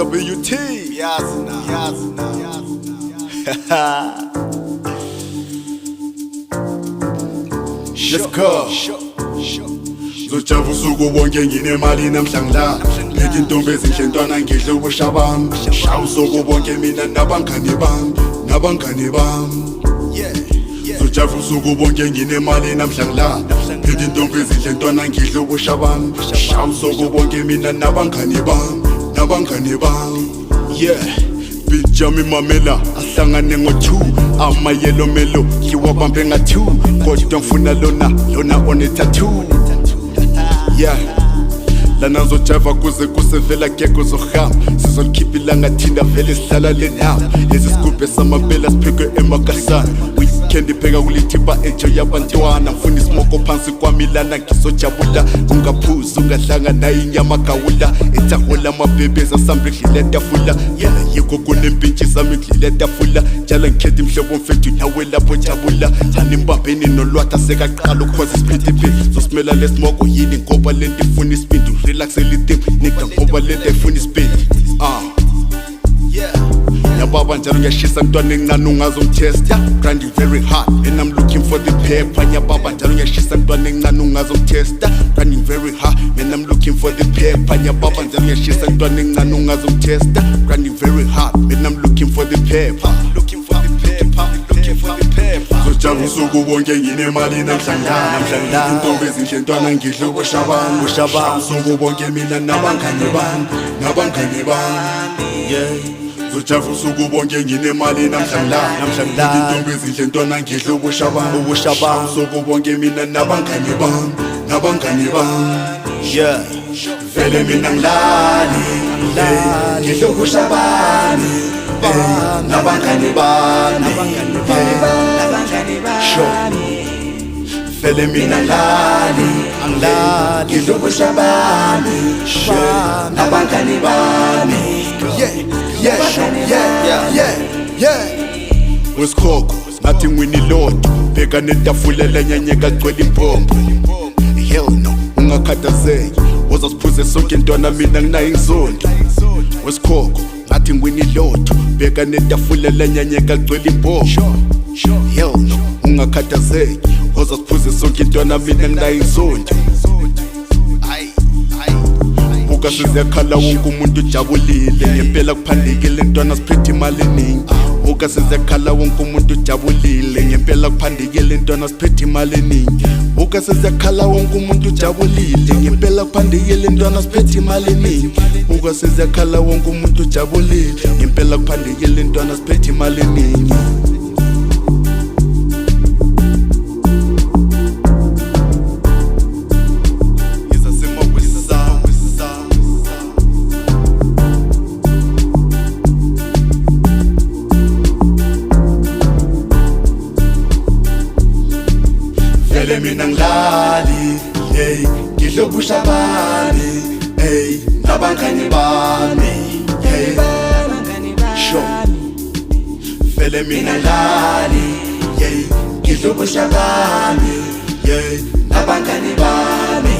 WT Yazna. Let's go. Zojabu usuku bonke nginemali namhlanje Phethe intombi ezinhle ntwana ngidle ubusha bami Shawu usuku bonke mina nabangani bami Zojabu usuku bonke nginemali namhlanje Phethe intombi ezinhle ntwana ngidle ubusha bami Shawu usuku bonke mina nabangani bami Beat Jami Mamela ahlangane ngo-2 ama-yellow melo ngiwabambe nga-2 kodwa ngifuna lona one-tattoo lana ngizojiva kuze kusevela gego zohamba sizolikhipha ilanga thinda vele sihlala lenhamba lezi sigubhe samabela siphekwe emakasana weekend ipheka kulithipa enjoy yabantwana ngifuna ismoko phansi kwami lana ngizojabula ungaphuzi ungadlanga nayo inyama gawula etahola amabhebeza sambe ngidlile etafula yena yikho kunempintshi sami ngidlile etafula njalo ngikhetha imhlobo mfethu nawe lapho jabula animbambeni nolwatha sekaqala ukhoza isiphithiphithi zosimela lesimoko yini ngoba lento ifuna isipindu relax elitim nigga ngoba lento ifuna isipindu Yababa njalo ngiyashisa ntwana encane ungazongitesta grinding very hard and I'm looking for the paper Yababa njalo ngiyashisa ntwana encane ungazongitesta grinding very hard and I'm looking for the paper Yababa njalo ngiyashisa ntwana encane ungazongitesta grinding very hard and I'm looking for the paper Zojabu usuku bonke nginemali namhlanje intombi ezinhle ntwana ngidle ubusha bami usuku bonke mina nabangani bami Zojabu usuku bonke nginemali namhlanje intombi ezinhle ntwana ngidle ubusha bami usuku bonke mina nabangani bami vele mina ngilali ngidle ubusha bami nabangani bami vele mina ngilali ngidle ubusha bami nabangani bami Wesikhokho ngathi ngwinilodo bheka netafula lenyanyeka gcwele impompo hell no ungakhathazeki wozasiphuze sonke ntwana mina nginayo inzondo Wesikhokho ngathi ngwinilodo bheka netafula lenyanyeka gcwele impompo hell no ungakhathazeki wozasiphuze sonke ntwana mina nginayo inzondo Buka siziyakhala wonke umuntu ujabulile ngempela kuphandikile ntwana siphethe imali eningi Buka siziyakhala wonke umuntu ujabulile ngempela kuphandikile ntwana siphethe imali eningi Buka siziyakhala wonke umuntu ujabulile ngempela kuphandikile ntwana siphethe imali eningi Buka siziyakhala wonke umuntu ujabulile ngempela kuphandikile ntwana siphethe imali eningi Vele mina ngilali ngidle ubusha bami nabangani bami Vele mina ngilali ngidle ubusha bami nabangani bami